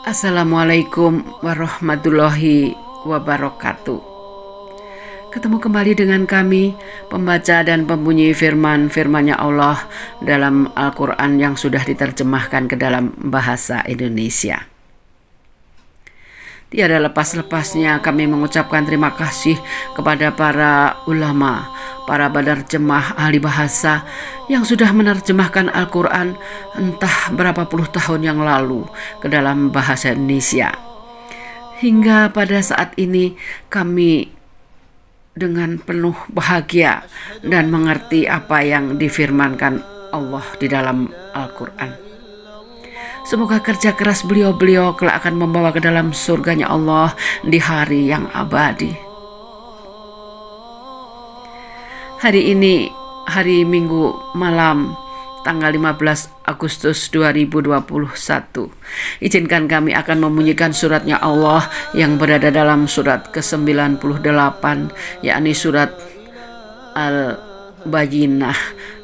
Assalamualaikum warahmatullahi wabarakatuh. Ketemu kembali dengan kami, pembaca dan pembunyi firman-firman-Nya Allah dalam Al-Quran yang sudah diterjemahkan ke dalam bahasa Indonesia. Tiada lepas-lepasnya kami mengucapkan terima kasih kepada para ulama, para penerjemah ahli bahasa yang sudah menerjemahkan Al-Quran entah berapa puluh tahun yang lalu ke dalam bahasa Indonesia. Hingga pada saat ini kami dengan penuh bahagia dan mengerti apa yang difirmankan Allah di dalam Al-Quran. Semoga kerja keras beliau-beliau kelak akan membawa ke dalam surganya Allah di hari yang abadi. Hari ini, hari Minggu malam, tanggal 15 Agustus 2021. Izinkan kami akan membunyikan suratnya Allah yang berada dalam surat ke-98, yakni surat Al-Bayyinah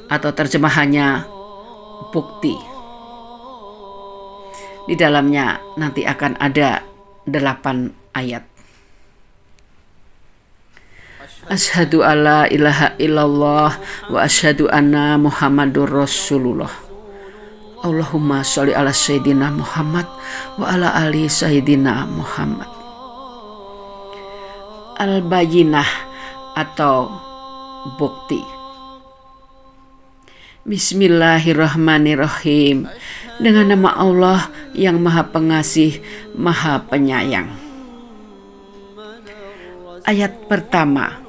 atau terjemahannya Bukti. Di dalamnya nanti akan ada 8 ayat. Asyhadu alla ilaha illallah wa asyhadu anna Muhammadur Rasulullah. Allahumma sholli ala sayyidina Muhammad wa ala ali sayyidina Muhammad. Al-Bayyinah atau Bukti. Bismillahirrahmanirrahim. Dengan nama Allah yang Maha Pengasih, Maha Penyayang. Ayat pertama.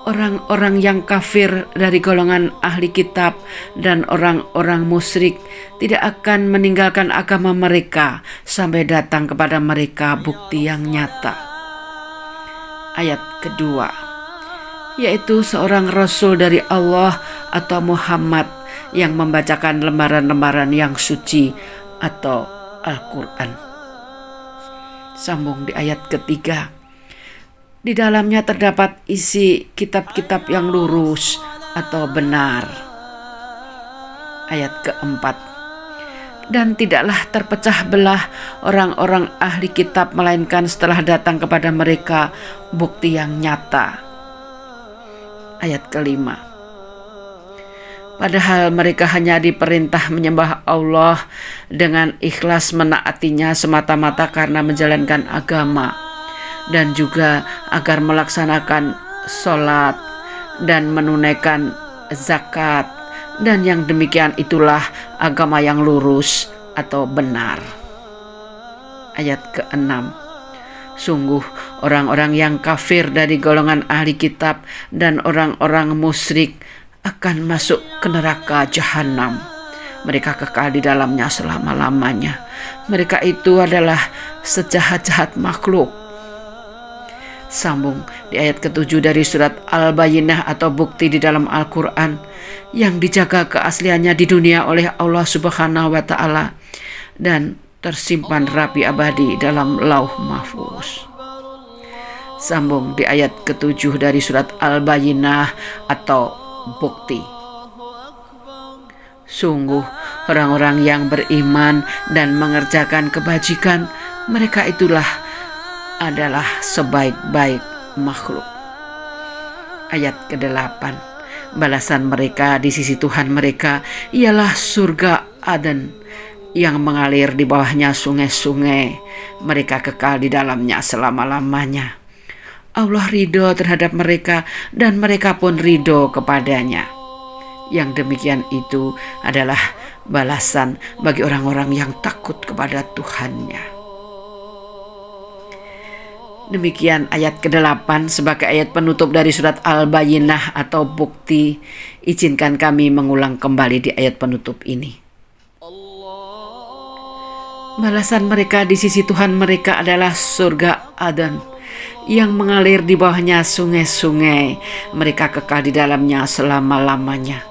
Orang-orang yang kafir dari golongan ahli kitab dan orang-orang musyrik tidak akan meninggalkan agama mereka sampai datang kepada mereka bukti yang nyata. Ayat kedua, yaitu seorang rasul dari Allah atau Muhammad yang membacakan lembaran-lembaran yang suci atau Al-Quran. Sambung di ayat ketiga. Di dalamnya terdapat isi kitab-kitab yang lurus atau benar. Ayat keempat. Dan tidaklah terpecah belah orang-orang ahli kitab melainkan setelah datang kepada mereka bukti yang nyata. Ayat kelima. Padahal mereka hanya diperintah menyembah Allah dengan ikhlas menaatinya semata-mata karena menjalankan agama, dan juga agar melaksanakan sholat dan menunaikan zakat, dan yang demikian itulah agama yang lurus atau benar. Ayat ke-6. Sungguh orang-orang yang kafir dari golongan ahli kitab dan orang-orang musyrik akan masuk ke neraka jahanam. Mereka kekal di dalamnya selama-lamanya. Mereka itu adalah sejahat-jahat makhluk. Sambung di ayat ke-7 dari surat Al-Bayyinah atau Bukti di dalam Al-Quran yang dijaga keasliannya di dunia oleh Allah Subhanahu wa Ta'ala dan tersimpan rapi abadi dalam Lauh Mahfuz. Sambung di ayat ke-7 dari surat Al-Bayyinah atau Bukti. Sungguh orang-orang yang beriman dan mengerjakan kebajikan, mereka itulah adalah sebaik-baik makhluk. Ayat ke-8. Balasan mereka di sisi Tuhan mereka ialah surga Aden yang mengalir di bawahnya sungai-sungai. Mereka kekal di dalamnya selama-lamanya. Allah ridho terhadap mereka dan mereka pun ridho kepadanya. Yang demikian itu adalah balasan bagi orang-orang yang takut kepada Tuhannya. Demikian ayat ke-8 sebagai ayat penutup dari surat Al-Bayyinah atau Bukti. Izinkan kami mengulang kembali di ayat penutup ini. Balasan mereka di sisi Tuhan mereka adalah surga Aden yang mengalir di bawahnya sungai-sungai. Mereka kekal di dalamnya selama-lamanya.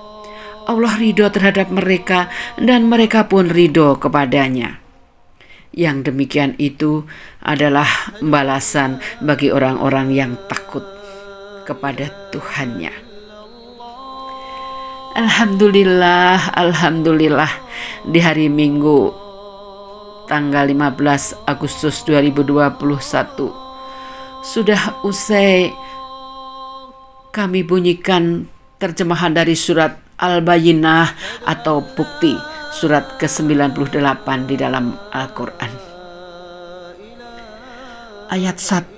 Allah ridho terhadap mereka dan mereka pun ridho kepadanya. Yang demikian itu adalah balasan bagi orang-orang yang takut kepada Tuhannya. Alhamdulillah, alhamdulillah, di hari Minggu tanggal 15 Agustus 2021 sudah usai kami bunyikan terjemahan dari surat Al-Bayyinah atau bukti, surat ke-98 di dalam Al-Quran. Ayat 1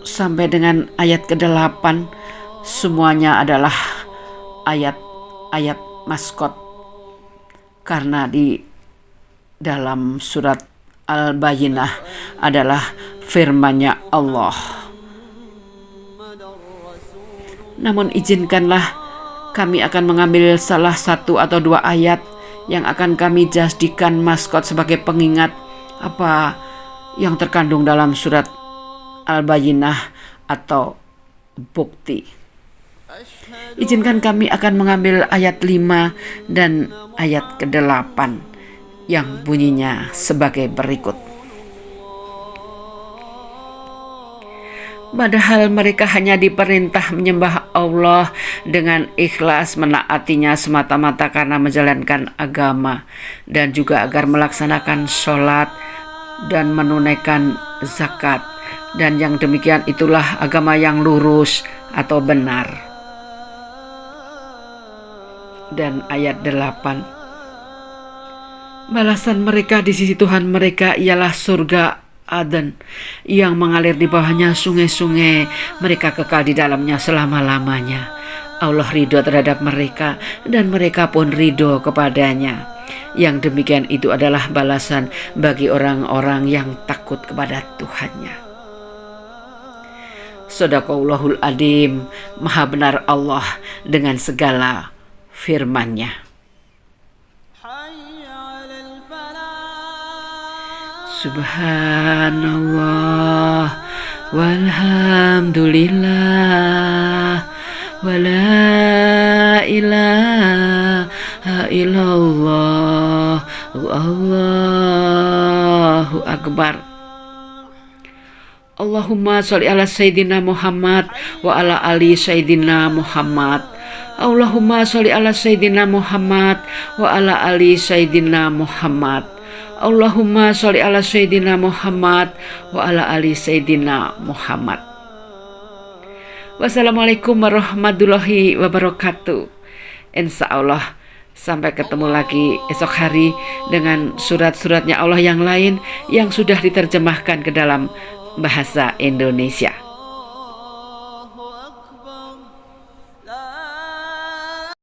sampai dengan ayat ke-8 semuanya adalah ayat maskot, karena di dalam surat Al-Bayyinah adalah firman-Nya Allah. Namun izinkanlah kami akan mengambil salah satu atau dua ayat yang akan kami jadikan maskot sebagai pengingat apa yang terkandung dalam surat Al-Bayyinah atau bukti. Izinkan kami akan mengambil ayat 5 dan ayat ke-8 yang bunyinya sebagai berikut. Padahal mereka hanya diperintah menyembah Allah dengan ikhlas, menaatinya semata-mata karena menjalankan agama, dan juga agar melaksanakan sholat dan menunaikan zakat. Dan yang demikian itulah agama yang lurus atau benar. Dan ayat 8, balasan mereka di sisi Tuhan mereka ialah surga Aden yang mengalir di bawahnya sungai-sungai, mereka kekal di dalamnya selama-lamanya. Allah ridho terhadap mereka dan mereka pun ridho kepadanya. Yang demikian itu adalah balasan bagi orang-orang yang takut kepada Tuhannya. Shadaqallahul Adzim, maha benar Allah dengan segala firman-Nya. Subhanallah walhamdulillah wala ilaha illallah Allahu akbar. Allahumma sholli ala Sayyidina Muhammad wa ala ali Sayyidina Muhammad. Allahumma sholli ala Sayyidina Muhammad wa ala ali Sayyidina Muhammad. Allahumma sholli ala Sayyidina Muhammad wa ala ali Sayyidina Muhammad. Wassalamualaikum warahmatullahi wabarakatuh. Insya Allah sampai ketemu lagi esok hari dengan surat-suratnya Allah yang lain yang sudah diterjemahkan ke dalam bahasa Indonesia.